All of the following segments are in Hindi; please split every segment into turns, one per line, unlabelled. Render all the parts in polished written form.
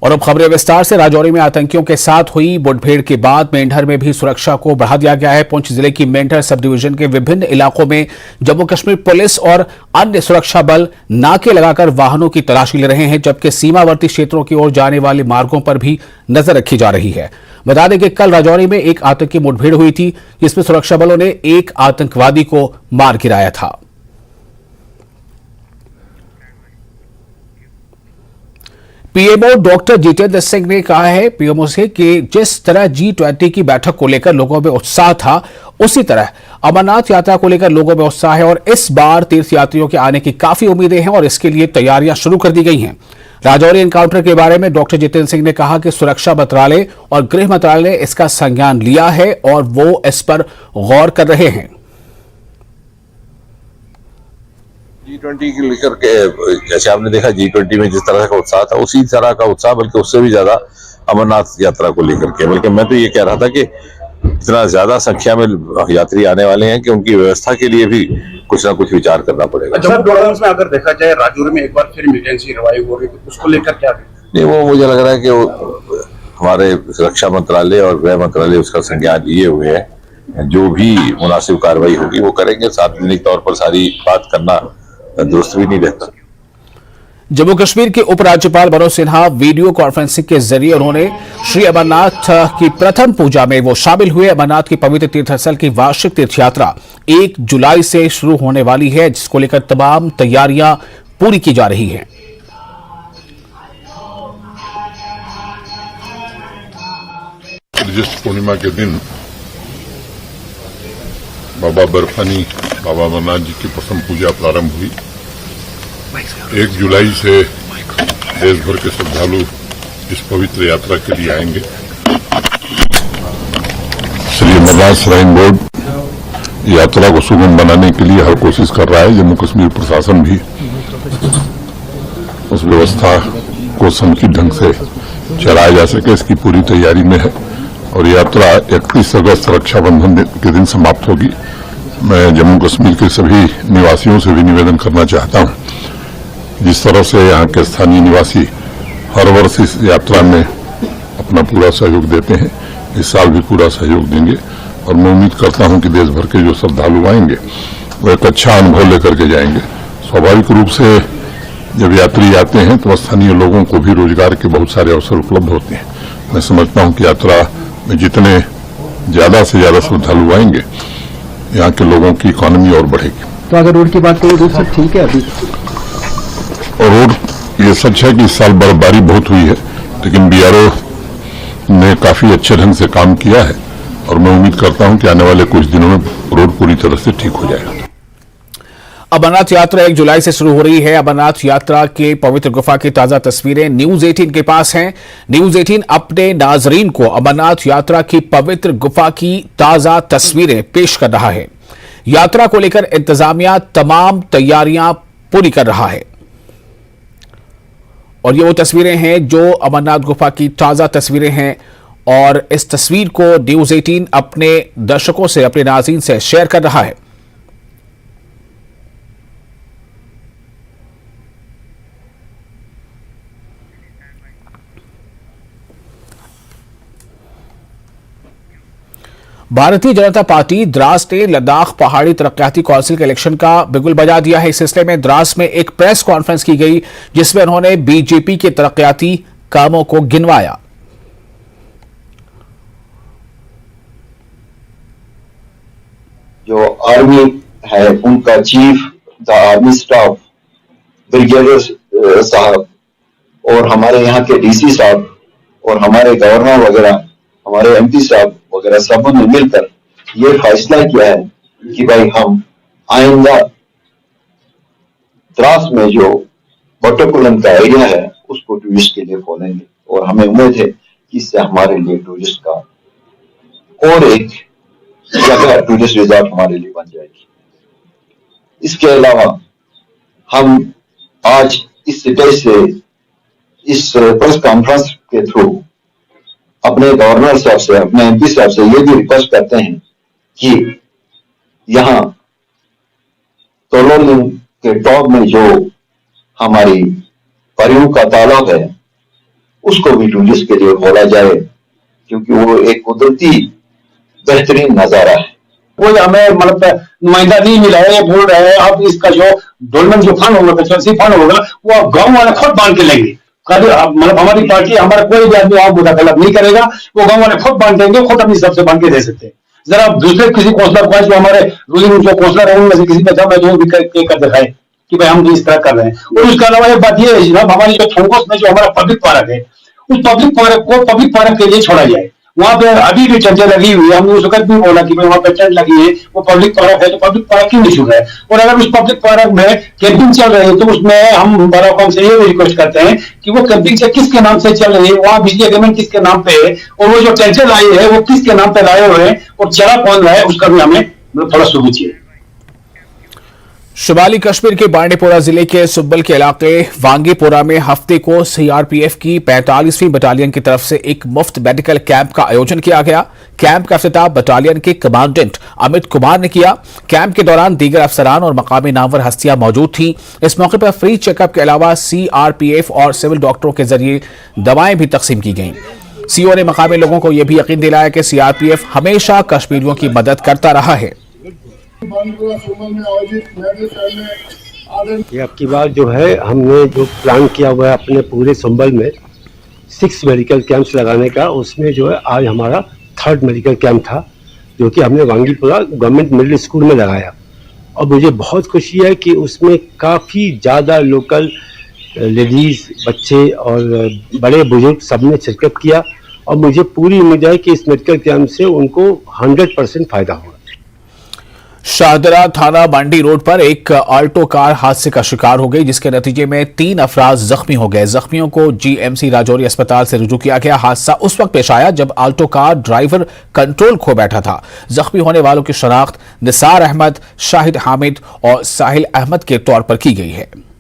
और अब खबरें विस्तार से। राजौरी में आतंकियों के साथ हुई मुठभेड़ के बाद मेंढर में भी सुरक्षा को बढ़ा दिया गया है। पुंछ जिले की मेंढर सब डिवीजन के विभिन्न इलाकों में जम्मू कश्मीर पुलिस और अन्य सुरक्षा बल नाके लगाकर वाहनों की तलाशी ले रहे हैं, जबकि सीमावर्ती क्षेत्रों की ओर जाने वाले मार्गों पर भी नजर रखी जा रही है। बता दें कि कल राजौरी में एक आतंकी मुठभेड़ हुई थी, जिसमें सुरक्षा बलों ने एक आतंकवादी को मार गिराया था। पीएमओ डॉक्टर जितेंद्र सिंह ने कहा है पीएमओ से कि जिस तरह G20 की बैठक को लेकर लोगों में उत्साह था, उसी तरह अमरनाथ यात्रा को लेकर लोगों में उत्साह है और इस बार तीर्थयात्रियों के आने की काफी उम्मीदें हैं और इसके लिए तैयारियां शुरू कर दी गई हैं। राजौरी एनकाउंटर के बारे में डॉक्टर जितेंद्र सिंह ने कहा कि सुरक्षा मंत्रालय और गृह मंत्रालय ने इसका संज्ञान लिया है और वो इस पर गौर कर रहे हैं।
G20 को लेकर के जैसे आपने देखा G20 में जिस तरह का उत्साह था, उसी तरह का उत्साह बल्कि उससे भी ज्यादा अमरनाथ यात्रा को लेकर के। बल्कि मैं तो ये कह रहा था कि इतना ज्यादा संख्या में यात्री आने वाले हैं कि उनकी व्यवस्था के लिए भी कुछ ना कुछ विचार करना पड़ेगा।
में अगर देखा जाए राजौरी में एक बार फिर मिलिटेंसी रिवाइव हो रही है, उसको लेकर क्या
नहीं, वो मुझे लग रहा है कि हमारे रक्षा मंत्रालय और गृह मंत्रालय उसका संज्ञान लिए हुए है। जो भी मुनासिब कार्रवाई होगी वो करेंगे। सार्वजनिक तौर पर सारी बात करना दुरुस्त भी नहीं रहता।
जम्मू कश्मीर के उपराज्यपाल मनोज सिन्हा वीडियो कॉन्फ्रेंसिंग के जरिए उन्होंने श्री अमरनाथ की प्रथम पूजा में वो शामिल हुए। अमरनाथ की पवित्र तीर्थस्थल की वार्षिक तीर्थ यात्रा 1 जुलाई से शुरू होने वाली है, जिसको लेकर तमाम तैयारियां पूरी की जा रही हैं।
पूर्णिमा के दिन बाबा बर्फानी बाबा अमरनाथ जी की प्रथम पूजा प्रारंभ हुई। 1 जुलाई से देश भर के श्रद्धालु इस पवित्र यात्रा के लिए आएंगे। श्री अमरनाथ श्राइन बोर्ड यात्रा को सुगम बनाने के लिए हर कोशिश कर रहा है। जम्मू कश्मीर प्रशासन भी उस व्यवस्था को समुचित ढंग से चलाया जा सके, इसकी पूरी तैयारी में है और यात्रा 31 अगस्त रक्षाबंधन के दिन समाप्त होगी। मैं जम्मू कश्मीर के सभी निवासियों से भी निवेदन करना चाहता हूं, जिस तरह से यहाँ के स्थानीय निवासी हर वर्ष इस यात्रा में अपना पूरा सहयोग देते हैं, इस साल भी पूरा सहयोग देंगे और मैं उम्मीद करता हूं कि देश भर के जो श्रद्धालु आएंगे वो एक अच्छा अनुभव लेकर के जाएंगे। स्वाभाविक रूप से जब यात्री आते हैं तो स्थानीय लोगों को भी रोजगार के बहुत सारे अवसर उपलब्ध होते हैं। मैं समझता हूं कि यात्रा में जितने ज्यादा से ज्यादा श्रद्धालु आएंगे, यहाँ के लोगों की इकोनॉमी और बढ़ेगी।
तो अगर रोड की बात करें, रोड सब ठीक है अभी?
और रोड, ये सच है कि इस साल बर्फबारी बहुत हुई है, लेकिन बीआरओ ने काफी अच्छे ढंग से काम किया है और मैं उम्मीद करता हूं कि आने वाले कुछ दिनों में रोड पूरी तरह से ठीक हो जाएगा।
अमरनाथ यात्रा 1 जुलाई से शुरू हो रही है। अमरनाथ यात्रा के पवित्र गुफा की ताजा तस्वीरें न्यूज 18 के पास हैं। न्यूज 18 अपने नाजरीन को अमरनाथ यात्रा की पवित्र गुफा की ताजा तस्वीरें पेश कर रहा है। यात्रा को लेकर इंतजामिया तमाम तैयारियां पूरी कर रहा है और ये वो तस्वीरें हैं जो अमरनाथ गुफा की ताजा तस्वीरें हैं और इस तस्वीर को न्यूज 18 अपने दर्शकों से, अपने नाज़रीन से शेयर कर रहा है। भारतीय जनता पार्टी द्रास ने लद्दाख पहाड़ी तरक्याती काउंसिल के इलेक्शन का बिगुल बजा दिया है। इस सिलसिले में द्रास में एक प्रेस कॉन्फ्रेंस की गई, जिसमें उन्होंने बीजेपी के तरक्याती कामों को गिनवाया।
जो आर्मी है उनका chief the army staff brigadier साहब और हमारे यहाँ के डीसी साहब और हमारे गवर्नर वगैरह, हमारे एमपी साहब वगैरह सबों ने मिलकर ये फैसला किया है कि भाई हम आइंदा द्रास में जो बट्टकुलम का एरिया है उसको टूरिस्ट के लिए खोलेंगे और हमें उम्मीद है कि इससे हमारे लिए टूरिस्ट का और एक जगह टूरिस्ट रिजॉर्ट हमारे लिए बन जाएगी। इसके अलावा हम आज इस स्टेज से इस प्रेस कॉन्फ्रेंस के थ्रू अपने गवर्नर साहब से, अपने एमपी साहब से ये भी रिक्वेस्ट करते हैं कि यहाँ तोलोलिंग के टॉप में जो हमारी परियों का तालाब है उसको भी टूरिस्ट के लिए खोला जाए, क्योंकि वो एक कुदरती बेहतरीन नजारा है।
कोई हमें मतलब नुमाइंदा नहीं मिला है, ये बोल रहे हैं अब इसका जो डोलमेंट जो फंड होगा, कंस्टिट्यूंसी फंड होगा, वो गांव वाले खुद बांध के लेंगे। मतलब हमारी पार्टी, हमारा कोई भी आदमी आप मुदाखलत नहीं करेगा, वो गांव वाले खुद बांध देंगे, खुद अपनी सबसे बांध के दे सकते हैं। जरा दूसरे किसी कौंसलर को, जो हमारे रूलिंग जो कौंसलर है उनमें से किसी ने मैं जो भी कर दिखाए कि भाई हम तो इस तरह कर रहे हैं। और उसके अलावा एक बात ये है जनाब, हमारी जो थोंकोस में जो हमारा पब्लिक पार्क है, उस पब्लिक पार्क को पब्लिक पार्क के लिए छोड़ा जाए। वहां पे अभी भी टेंटें लगी हुई है, हमने उस वक्त भी बोला कि भाई वहां पे टेंट लगी है, वो पब्लिक पार्क है, तो पब्लिक पार्क क्यों नहीं छूट रहा है? और अगर उस पब्लिक पार्क में कैंपिंग चल रही है तो उसमें हम बराबर से ये रिक्वेस्ट करते हैं कि वो कैंपिंग से किसके नाम से चल रही है, वहां बिजली एग्रीमेंट किसके नाम पे है, और वो जो टेंटें लाई है वो किसके नाम पे लाए हुए हैं, और चला कौन रहा है, उसका भी हमें थोड़ा सबूत चाहिए।
शुमाली कश्मीर के बांडीपोरा जिले के सुब्बल के इलाके वांगीपोरा में हफ्ते को सीआरपीएफ की 45वीं बटालियन की तरफ से एक मुफ्त मेडिकल कैंप का आयोजन किया गया। कैंप का इफ्तिताह बटालियन के कमांडेंट अमित कुमार ने किया। कैंप के दौरान दीगर अफसरान और मकामी नामवर हस्तियां मौजूद थीं। इस मौके पर फ्री चेकअप के अलावा सीआरपीएफ और सिविल डॉक्टरों के जरिए दवाएं भी तकसीम की गईं। सीओ ने मकामी लोगों को यह भी यकीन दिलाया कि सीआरपीएफ हमेशा कश्मीरियों की मदद करता रहा है।
ये अब की बार जो है हमने जो प्लान किया हुआ है अपने पूरे संभल में 6 मेडिकल कैंप्स लगाने का, उसमें जो है आज हमारा 3rd मेडिकल कैंप था, जो कि हमने वांगीपुरा गवर्नमेंट मिडिल स्कूल में लगाया। और मुझे बहुत खुशी है कि उसमें काफ़ी ज़्यादा लोकल लेडीज़, बच्चे और बड़े बुजुर्ग सब ने शिरकत किया, और मुझे पूरी उम्मीद है कि इस मेडिकल कैंप से उनको 100% फ़ायदा होगा।
शाहदरा थाना मंडी रोड पर एक आल्टो कार हादसे का शिकार हो गई, जिसके नतीजे में 3 अफराद जख्मी हो गए। जख्मियों को जीएमसी राजौरी अस्पताल से रुजू किया गया। हादसा उस वक्त पेश आया जब आल्टो कार ड्राइवर कंट्रोल खो बैठा था। जख्मी होने वालों की शनाख्त निसार अहमद, शाहिद हामिद और साहिल अहमद के तौर पर की गई है।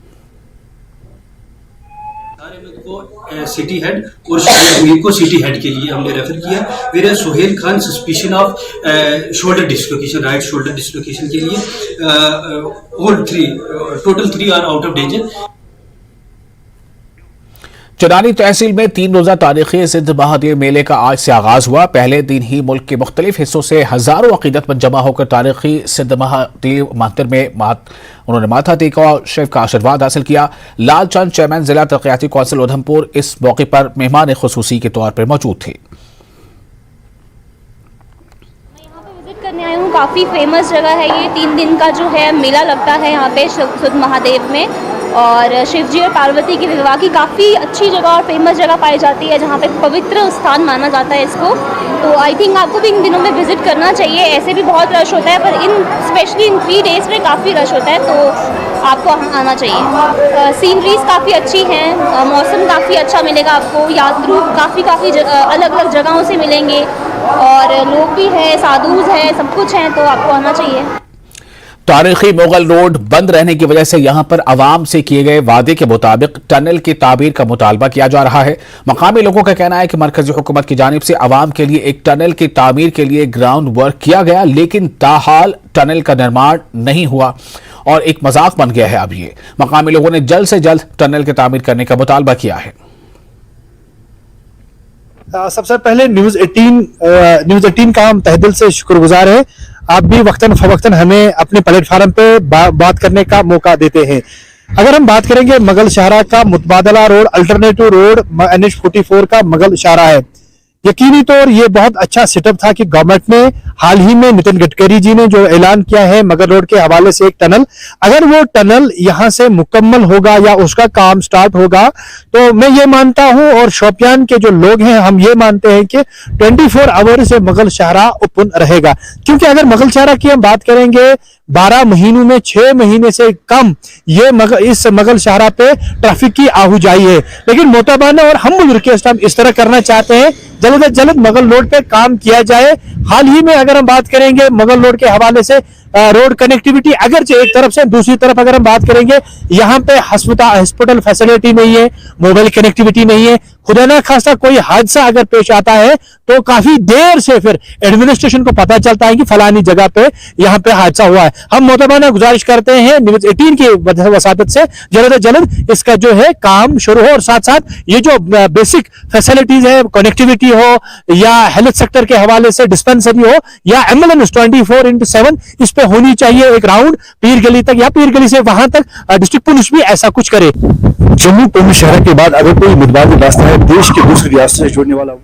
सिटी हेड और शाहिद को सिटी हेड के लिए हमने रेफर किया। फिर Suhel Khan suspicion of shoulder dislocation, right shoulder dislocation के लिए all 3 total 3 are out of danger.
Chenani तहसील में 3 रोजा तारीखी सिद्ध महादेव मेले का आज से आगाज हुआ। पहले दिन ही मुल्क के मुख्तलिफ हिस्सों से हजारों अकीदतमंद जमा होकर तारीखी सिद्ध महादेव मंदिर में उन्होंने माथा टेका और शिव का आशीर्वाद हासिल किया। लालचंद चेयरमैन जिला तरक्याती कौंसिल उधमपुर इस मौके पर मेहमान खुसूसी के तौर पर मौजूद थे।
करने आई हूँ, काफ़ी फेमस जगह है ये। 3 दिन का जो है मेला लगता है यहाँ पे सिद्ध महादेव में, और शिवजी और पार्वती के विवाह की काफ़ी अच्छी जगह और फेमस जगह पाई जाती है, जहाँ पे पवित्र स्थान माना जाता है इसको। तो आई थिंक आपको भी इन दिनों में विजिट करना चाहिए। ऐसे भी बहुत रश होता है, पर स्पेशली इन 3 डेज में काफ़ी रश होता है, तो आपको आना चाहिए। सीनरीज काफ़ी अच्छी हैं, मौसम काफ़ी अच्छा मिलेगा आपको, यात्रु काफ़ी अलग अलग जगहों से मिलेंगे, और लोग भी हैं, साधुज हैं, सब कुछ हैं, तो आपको आना चाहिए।
तारीखी मुगल रोड बंद रहने की वजह से यहां पर आवाम से किए गए वादे के मुताबिक टनल की तामीर का मुतालबा किया जा रहा है। मकामी लोगों का कहना है कि मरकजी हुकूमत की जानिब से आवाम के लिए एक टनल की तामीर के लिए ग्राउंड वर्क किया गया, लेकिन ताहाल टनल का निर्माण नहीं हुआ और एक मजाक बन गया है। अब ये मकामी लोगों ने जल्द से जल्द टनल की तामीर करने का मुतालबा किया है।
सबसे पहले न्यूज़ 18 का हम तहेदिल से शुक्रगुजार है। आप भी वक्तन फवक्तन हमें अपने प्लेटफार्म पे बात करने का मौका देते हैं। अगर हम बात करेंगे मुगल शाहरा का मुतबादला रोड, अल्टरनेटिव रोड NH44 का मुगल शाहरा है। यकीनी तौर ये बहुत अच्छा सेटअप था कि गवर्नमेंट ने हाल ही में नितिन गडकरी जी ने जो ऐलान किया है मुगल रोड के हवाले से एक टनल, अगर वो टनल यहां से मुकम्मल होगा या उसका काम स्टार्ट होगा, तो मैं ये मानता हूं और शोपियान के जो लोग हैं हम ये मानते हैं कि 24 आवर से मुगल शाहरा ओपन रहेगा। क्योंकि अगर मुगल शाहरा की हम बात करेंगे 12 महीनों में 6 महीने से कम ये इस मुगल शाहरा पे ट्रैफिक की आहुजाई है। लेकिन मोताबाना और हम मुल्क इस तरह करना चाहते हैं, जल्द से जल्द मुगल रोड पे काम किया जाए, हाल ही में अगर हम बात करेंगे मुगल रोड के हवाले से रोड कनेक्टिविटी अगरचे एक तरफ से दूसरी तरफ अगर हम बात करेंगे, यहाँ पे हॉस्पिटल फैसिलिटी नहीं है, मोबाइल कनेक्टिविटी नहीं है। खुदा ना खासा कोई हादसा अगर पेश आता है तो काफी देर से फिर एडमिनिस्ट्रेशन को पता चलता है कि फलानी जगह पे यहाँ पे हादसा हुआ है। हम मोहतबाना गुजारिश करते हैं न्यूज़ 18 की वसादत से जल्द से जल्द इसका जो है काम शुरू हो और साथ साथ ये जो बेसिक फैसिलिटीज है, कनेक्टिविटी हो या हेल्थ सेक्टर के हवाले से डिस्पेंसरी हो या एम्बुलेंस 24/7 इस पे होनी चाहिए एक राउंड पीर गली तक या पीर गली से वहां तक डिस्ट्रिक्ट पुलिस भी ऐसा कुछ करे। जम्मू पुलिस शहर के बाद अगर कोई मुतबादिल रास्ता है देश की दूसरी रियासत से जोड़ने वाला हो।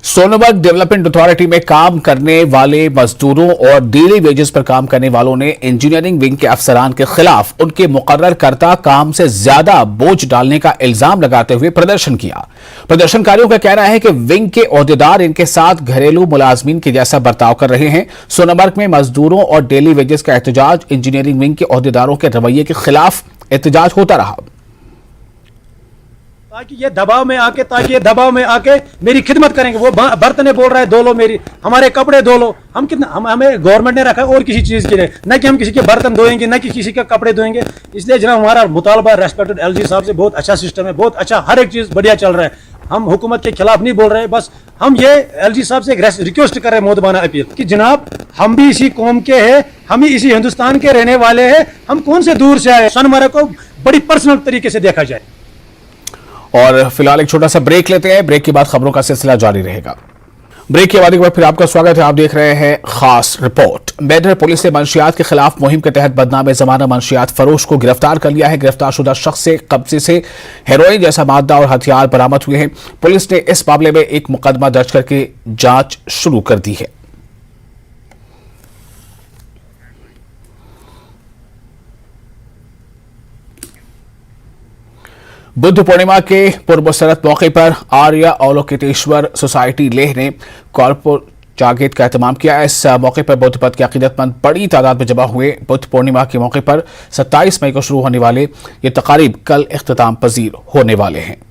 सोनभद्र डेवलपमेंट अथॉरिटी में काम करने वाले मजदूरों और डेली वेजेस पर काम करने वालों ने इंजीनियरिंग विंग के अफसरान के खिलाफ उनके मुकर्रर करता काम से ज्यादा बोझ डालने का इल्जाम लगाते हुए प्रदर्शन किया। प्रदर्शनकारियों का कहना है कि विंग के ओहदेदार इनके साथ घरेलू मुलाजमीन के जैसा बर्ताव कर रहे हैं। सोनभद्र में मजदूरों और डेली वेजेस का एहतजाज इंजीनियरिंग विंग के ओहदेदारों के रवैये के खिलाफ एहतजाज होता रहा
ताकि ये दबाव में आके मेरी खिदमत करेंगे। वो बर्तने बोल रहा है धो लो, मेरी हमारे कपड़े धो लो। हमें गवर्नमेंट ने रखा है और किसी चीज़ के लिए, न कि हम किसी के बर्तन धोएंगे न कि किसी के कपड़े धोएंगे। इसलिए जनाब हमारा मुतालबा रेस्पेक्टेड एलजी साहब से, बहुत अच्छा सिस्टम है, बहुत अच्छा, हर एक चीज़ बढ़िया चल रहा है। हम हुकूमत के खिलाफ नहीं बोल रहे, बस हम ये एलजी साहब से एक रिक्वेस्ट कर रहे हैं, मोदबाना अपील कि जनाब हम भी इसी कौम के हैं, हम ही इसी हिंदुस्तान के रहने वाले हैं, हम कौन से दूर से आए। सोनमर्ग को बड़ी पर्सनल तरीके से देखा जाए।
और फिलहाल एक छोटा सा ब्रेक लेते हैं, ब्रेक के बाद खबरों का सिलसिला जारी रहेगा। ब्रेक के बाद एक बार फिर आपका स्वागत है। आप देख रहे हैं खास रिपोर्ट। मेडर पुलिस ने मंशियात के खिलाफ मुहिम के तहत बदनाम जमाना मंशियात फरोश को गिरफ्तार कर लिया है। गिरफ्तारशुदा शख्स से कब्जे से हेरोइन जैसा मादा और हथियार बरामद हुए हैं। पुलिस ने इस मामले में एक मुकदमा दर्ज करके जांच शुरू कर दी है। बुद्ध पूर्णिमा के पूर्व सरत मौके पर आर्य अवलोकितेश्वर सोसाइटी लेह ने कॉर्पोर जागीर का एहतमाम किया। इस मौके पर बौद्ध मत के अकीदतमंद बड़ी तादाद में जमा हुए। बुद्ध पूर्णिमा के मौके पर 27 मई को शुरू होने वाले ये तकारीब कल इख्तिताम पजीर होने वाले हैं।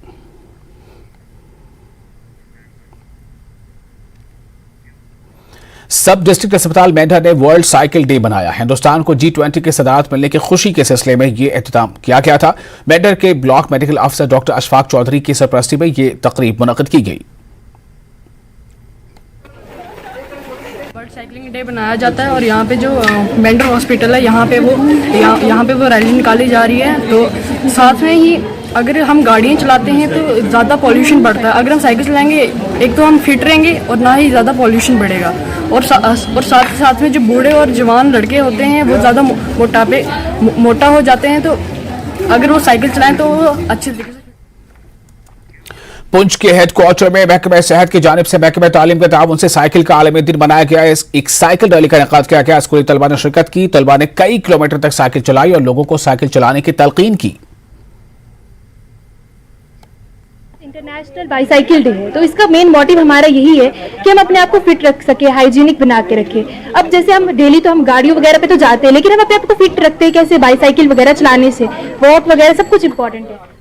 सब डिस्ट्रिक्ट अस्पताल मेंढर ने वर्ल्ड साइकिल डे मनाया। हिंदुस्तान को G20 की सदारत मिलने की खुशी के सिलसिले में यह एहतमाम किया गया था। मेंढर के ब्लॉक मेडिकल अफसर डॉक्टर अशफाक चौधरी की सरपरस्ती में यह तकरीब मुनक्किद की गई।
वर्ल्ड साइकिलिंग डे बनाया जाता है और यहाँ पे जो मेंढर हॉस्पिटल है यहाँ पे वो रैली निकाली जा रही है। तो साथ में ही अगर हम गाड़ियाँ चलाते हैं तो ज़्यादा पॉल्यूशन बढ़ता है। अगर हम साइकिल चलाएंगे एक तो हम फिट रहेंगे और ना ही ज़्यादा पॉल्यूशन बढ़ेगा। और साथ में जो बूढ़े और जवान लड़के होते हैं वो ज़्यादा मोटा हो जाते हैं, तो अगर वो साइकिल चलाएं तो वो अच्छे तरीके से।
पुंछ के हेडक्वार्टर में महकमा सेहत की जानिब से महकमा तालीम के ताउन से साइकिल का आलमी दिन मनाया गया। एक साइकिल रैली का इनेकाद किया गया। स्कूली तलबा ने शिरकत की। तलबा ने कई किलोमीटर तक साइकिल चलाई और लोगों को साइकिल चलाने की तलकीन की।
इंटरनेशनल बाईसाइकिल डे है, तो इसका मेन मोटिव हमारा यही है कि हम अपने आप को फिट रख सके, हाइजीनिक बना के रखें। अब जैसे हम डेली तो हम गाड़ियों वगैरह पे तो जाते हैं, लेकिन हम अपने आप को फिट रखते हैं कैसे? बाईसाइकिल वगैरह चलाने से, वॉक वगैरह सब कुछ इंपॉर्टेंट है।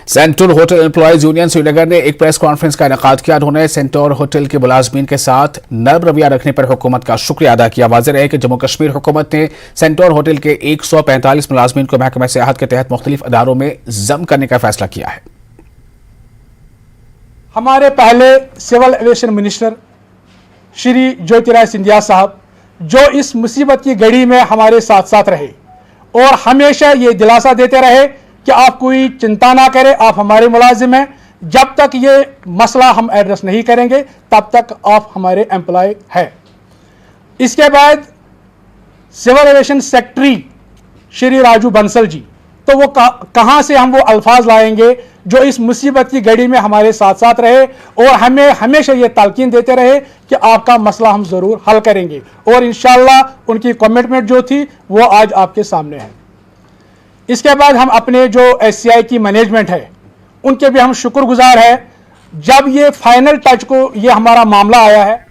Centaur hotel employees union Srinagar ने एक प्रेस कॉन्फ्रेंस का इनेकाद किया। उन्होंने सेंटोर होटल के मुलाजमीन के साथ नर्म रवैया रखने पर हुकूमत का शुक्रिया अदा किया। वाज़ेह है कि जम्मू कश्मीर हुकूमत ने सेंटोर होटल के 145 मुलाजमीन को महकमा सेहत के तहत मुख्तलिफ अदारों में जम करने का फैसला किया है।
हमारे पहले civil aviation minister Shri Jyotirai Scindia साहब, जो इस मुसीबत की घड़ी में हमारे साथ साथ रहे और हमेशा ये दिलासा देते रहे कि आप कोई चिंता ना करें, आप हमारे मुलाजिम हैं, जब तक ये मसला हम एड्रेस नहीं करेंगे तब तक आप हमारे एम्प्लॉय हैं। इसके बाद civil aviation secretary Shri Raju Bansal ji, तो वो कहाँ से हम वो अल्फाज लाएंगे जो इस मुसीबत की घड़ी में हमारे साथ साथ रहे और हमें हमेशा ये तालकीन देते रहे कि आपका मसला हम ज़रूर हल करेंगे। और इंशाअल्लाह उनकी कमिटमेंट जो थी वो आज आपके सामने है। इसके बाद हम अपने जो SCI की मैनेजमेंट है उनके भी हम शुक्रगुजार है। जब ये फाइनल टच को ये हमारा मामला आया है।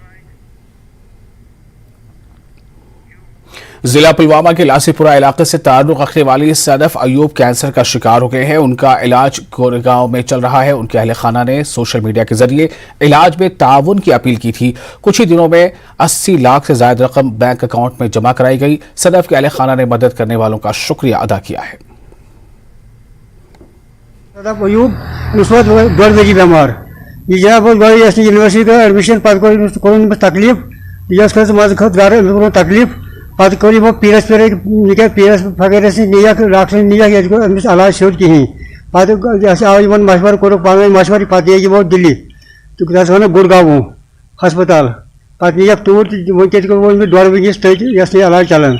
जिला पुलवामा के लासीपुरा इलाके से ताल्लुक रखने वाली सदफ अयूब कैंसर का शिकार हो गए हैं। उनका इलाज गोरेगांव में चल रहा है। उनके अहले खाना ने सोशल मीडिया के जरिए इलाज में ताउन की अपील की थी। कुछ ही दिनों में 80 लाख से ज्यादा रकम बैंक अकाउंट में जमा कराई गई। सदफ के अहले खाना ने मदद करने वालों का शुक्रिया अदा किया है।
सदफ अयूब उस वक्त गर्द की बीमार यह बहुत बड़ी यूनिवर्सिटी का एडमिशन पद तकलीफ यह तकलीफ पद कोई वो पीरस पीरस वगैरह से निया डॉक्टर निया इलाज शोध की पद आज मशवर को पावे मशवर पत ये वो दिल्ली तो गुड़गांव हस्पताल पत निया तूर वो डोर वस ये इलाज चलान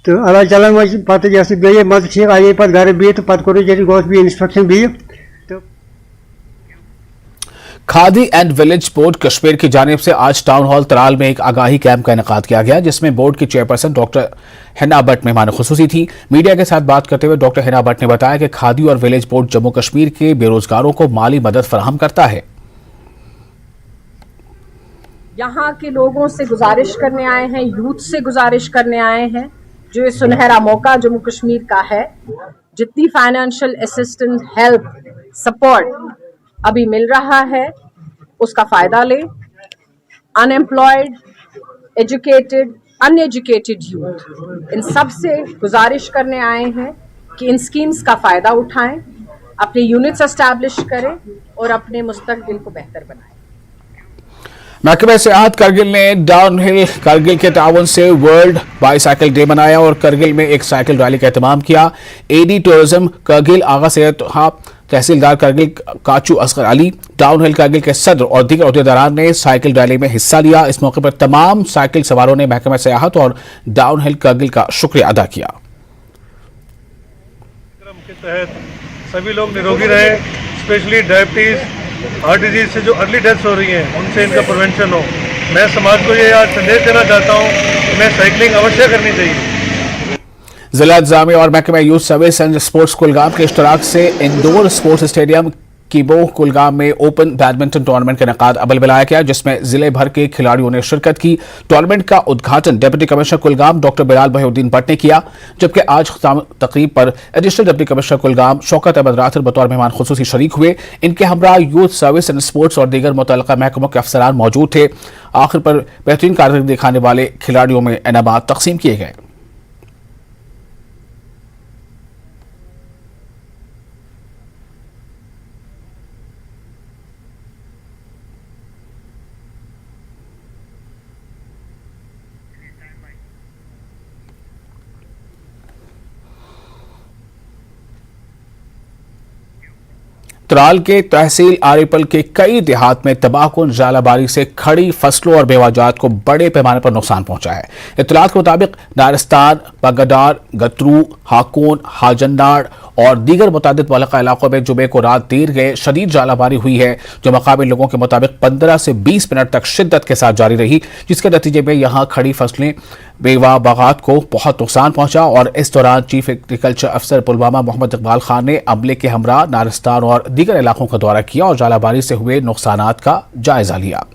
तो इलाज चलान पत गई मत ठीक आई पे घर बी तो पत गो इंस्पेक्शन बी।
Khadi and village board Kashmir की जानिब से आज टाउन हॉल तराल में एक आगाही कैंप का इनेकाद किया गया, जिसमें बोर्ड की चेयरपर्सन डॉक्टर हिना भट्ट मेहमान खुसूसी थी। मीडिया के साथ बात करते हुए डॉक्टर हिना भट्ट ने बताया कि खादी और विलेज बोर्ड जम्मू कश्मीर के बेरोजगारों को माली मदद फराहम करता है।
यहाँ के लोगों से गुजारिश करने आए हैं, यूथ से गुजारिश करने आए हैं, जो ये सुनहरा मौका जम्मू कश्मीर का है, जितनी फाइनेंशियल असिस्टेंस हेल्प सपोर्ट अभी मिल रहा है उसका फायदा ले। अनएम्प्लॉयड, एजुकेटेड, अनएजुकेटेड यूथ, इन सब से गुजारिश करने आए हैं कि इन स्कीम्स का फायदा उठाएं, अपने यूनिट्स एस्टैब्लिश करें और अपने मुस्तकबिल को बेहतर बनाएं।
महकमा सेहत करगिल ने डाउनहिल करगिल के ताउन से वर्ल्ड बाईसाइकिल डे मनाया और करगिल में एक साइकिल रैली का एहतमाम किया। एडी टूरिज्म करगिल आगा सेहत तहसीलदार करगिल काचू असगर अली, डाउनहिल करगिल के सदर और दीगर अहदेदारान ने साइकिल रैली में हिस्सा लिया। इस मौके पर तमाम साइकिल सवारों ने महकमा सेहत और डाउनहिल करगिल का शुक्रिया अदा किया।
के तहत सभी लोग निरोगी रहे, स्पेशली डायबिटीज, हार्ट डिजीज से जो अर्ली डेथ्स हो रही हैं उनसे इनका प्रिवेंशन हो। मैं समाज को ये आज संदेश देना चाहता हूँ कि मैं साइकिलिंग अवश्य करनी चाहिए।
जिला इंतजामिया और महकमा youth service and sports Kulgam के इश्तराक से इंडोर स्पोर्ट्स स्टेडियम कीबो कुलगाम में ओपन बैडमिंटन टूर्नामेंट का इनेकाद अमल में लाया गया, जिसमें जिले भर के खिलाड़ियों ने शिरकत की। टूर्नामेंट का उद्घाटन deputy commissioner Kulgam doctor Bilal Bahauddin Bhat ने किया, जबकि आज तकरीब पर additional deputy commissioner Kulgam Shaukat Ahmad Rather बतौर मेहमान खुसूसी शरीक हुए। इनके हमरा यूथ सर्विस एंड स्पोर्ट्स और दीगर मुतल्लिका महकमों के अफसरान मौजूद थे। आखिर पर बेहतरीन कारकर्दगी दिखाने वाले खिलाड़ियों में इनामात तकसीम किए गए। त्राल के तहसील आरिपल के कई देहात में तबाहकुन जालाबारी से खड़ी फसलों और बेवाजात को बड़े पैमाने पर नुकसान पहुंचा है। इत्तलात के मुताबिक नारिस्तान, बगडार, गतरू, हाकोन, हाजन्नाड़ और दीगर मुतादिद मुतल्लिका इलाकों में जुमे को रात देर गए शदीद जालाबारी हुई है, जो मकामी लोगों के मुताबिक 15 से 20 मिनट तक शिद्दत के साथ जारी रही, जिसके नतीजे में यहाँ खड़ी फसलें, बेवा बागात को बहुत नुकसान पहुंचा। और इस दौरान चीफ एग्रीकल्चर अफसर पुलवामा मोहम्मद इकबाल खान ने अमले के हमरा नारिस्तान और दीगर इलाकों का दौरा किया और जालाबारी से हुए नुकसानात का जायजा लिया।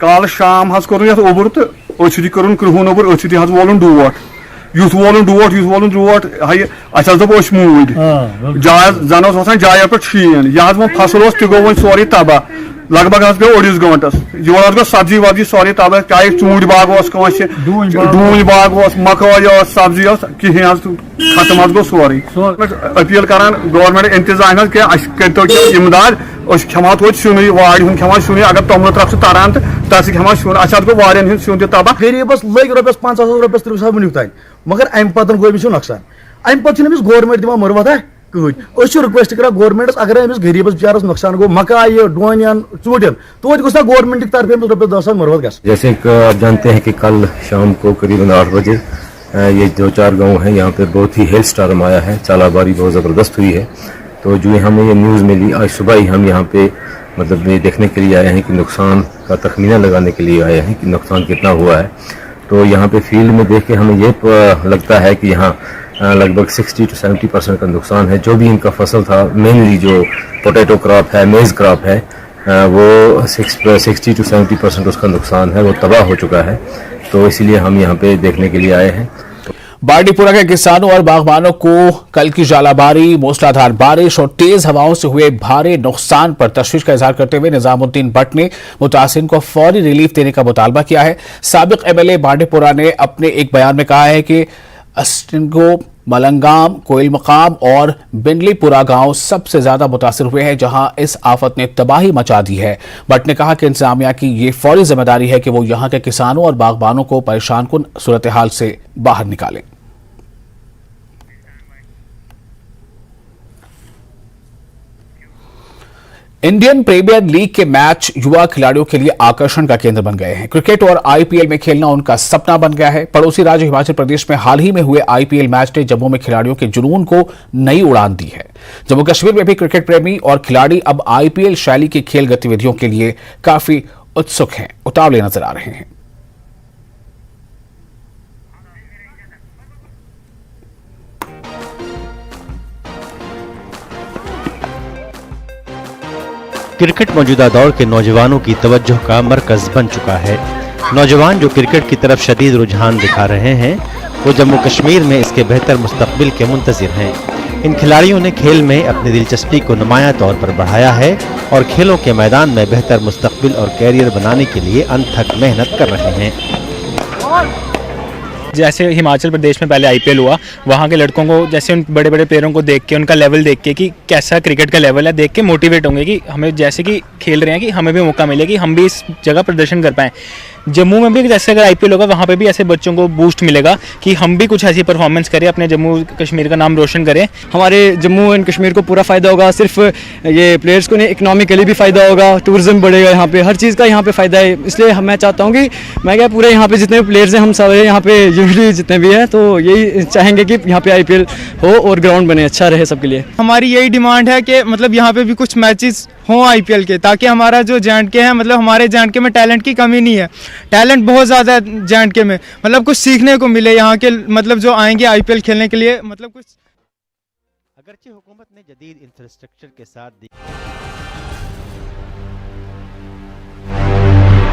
कल शाम हज कोर यथ ओबर तो ओछुदी करन कृहुन ओबर ओछुदी हज वोलन डूवट युथ वोलन डूवट हाय अच्छा दप ओछ मूड जाय जन ओस आसान जाय पे शीन यह हज वो फसल ओस ति गो वो सोरी तबा लगभग हज गो 2 घंटस योर गो सब्जी वब्जी सोरी तबा चाहे चूंड बाग ओस कंस डून बाग ओस मकई ओस सब्जी ओस कहीं हज खत्म हज गो सोरी अपील करान गवर्नमेंट इंतजाम के करतो इमदाद खमा तो सुन वाड़ हूं खमा सुन अगर तोमल तरफ तारान तो तस खमा सुन अच्छा गो वारियन सुन तो तबाह
गरीबस लग रॉपियस 5,000 रॉपियस 30,000 वुनिक तान मगर अम पतन गो अमिस नुकसान अम पे गवर्नमेंट दिवान मरवता कहीं रिक्वेस्ट कर गवर्नमेंटस अगर अमिस गरीबस बेचारस नुकसान गो मकाई डोन चूटन तो गोस गवर्नमेंट तरफ रॉपियस 10,000 मरवत ग।
जैसे आप जानते हैं कि कल शाम को करीबन 8 बजे ये 2-4 गाँव हैं, यहाँ पे बहुत ही हेल स्टार्म आया है, चालाबारी बहुत ज़बरदस्त हुई है। तो जो हमें ये न्यूज़ मिली आज सुबह ही हम यहाँ पे मतलब ये देखने के लिए आए हैं कि नुकसान का तखमीना लगाने के लिए आए हैं कि नुकसान कितना हुआ है। तो यहाँ पे फील्ड में देख के हमें ये लगता है कि यहाँ लगभग 60 to 70% का नुकसान है। जो भी इनका फसल था, मेनली जो पोटैटो क्रॉप है, मेज़ क्रॉप है, वो 60 to 70% उसका नुकसान है, वो तबाह हो चुका है। तो इसीलिए हम यहाँ पे देखने के लिए आए हैं।
बांडीपुरा के किसानों और बागबानों को कल की झालाबारी, मूसलाधार बारिश और तेज हवाओं से हुए भारी नुकसान पर तशवीश का इजहार करते हुए निजामुद्दीन भट्ट ने मुतासिरीन को फौरी रिलीफ देने का मुतालबा किया है। साबिक एमएलए बांडीपुरा ने अपने एक बयान में कहा है कि अस्टिंगो, मलंगाम, कोयल मकाम और बिंडलीपुरा गांव सबसे ज्यादा मुतासिर हुए हैं, जहां इस आफत ने तबाही मचा दी है। भट्ट ने कहा कि इंतजामिया की ये फौरी जिम्मेदारी है कि वो यहां के किसानों और बागबानों को परेशान कुन सूरत हाल से बाहर निकालें। इंडियन प्रीमियर लीग के मैच युवा खिलाड़ियों के लिए आकर्षण का केंद्र बन गए हैं। क्रिकेट और आईपीएल में खेलना उनका सपना बन गया है। पड़ोसी राज्य हिमाचल प्रदेश में हाल ही में हुए आईपीएल मैच ने जम्मू में खिलाड़ियों के जुनून को नई उड़ान दी है। जम्मू कश्मीर में भी क्रिकेट प्रेमी और खिलाड़ी अब आईपीएल शैली की खेल गतिविधियों के लिए काफी उत्सुक हैं, उतावले नजर आ रहे हैं।
क्रिकेट मौजूदा दौर के नौजवानों की तवज्जो का मरकज बन चुका है। नौजवान जो क्रिकेट की तरफ शदीद रुझान दिखा रहे हैं, वो जम्मू कश्मीर में इसके बेहतर मुस्तकबिल के मुंतज़िर हैं। इन खिलाड़ियों ने खेल में अपनी दिलचस्पी को नुमायां तौर पर बढ़ाया है और खेलों के मैदान में बेहतर मुस्तकबिल और कैरियर बनाने के लिए अनथक मेहनत कर रहे हैं।
जैसे हिमाचल प्रदेश में पहले आईपीएल हुआ, वहाँ के लड़कों को जैसे उन बड़े बड़े प्लेयरों को देख के, उनका लेवल देख के कि कैसा क्रिकेट का लेवल है, देख के मोटिवेट होंगे कि हमें जैसे कि खेल रहे हैं कि हमें भी मौका मिले कि हम भी इस जगह प्रदर्शन कर पाएँ। जम्मू में भी जैसे अगर आईपीएल होगा, वहाँ पे भी ऐसे बच्चों को बूस्ट मिलेगा कि हम भी कुछ ऐसी परफॉर्मेंस करें, अपने जम्मू कश्मीर का नाम रोशन करें।
हमारे जम्मू एंड कश्मीर को पूरा फ़ायदा होगा, सिर्फ ये प्लेयर्स को नहीं, इकोनॉमिकली भी फ़ायदा होगा, टूरिज्म बढ़ेगा, यहाँ पे हर चीज़ का यहाँ पे फ़ायदा है। इसलिए मैं चाहता हूँ कि मैं क्या पूरे यहाँ पे जितने भी प्लेयर्स हैं, हम सारे यहाँ पे यूजली जितने भी हैं, तो यही चाहेंगे कि यहाँ पे आईपीएल हो और ग्राउंड बने, अच्छा रहे सबके लिए।
हमारी यही डिमांड है कि मतलब यहाँ पे भी कुछ मैचेस हों आईपीएल के, ताकि हमारा जो जे.एंड.के है, मतलब हमारे जे.एंड.के में टैलेंट की कमी नहीं है, टैलेंट बहुत ज़्यादा है जे.एंड.के में, मतलब कुछ सीखने को मिले यहाँ के मतलब जो आएंगे आईपीएल खेलने के लिए, मतलब कुछ।
अगरचे हुकूमत ने जदीद इंफ्रास्ट्रक्चर के साथ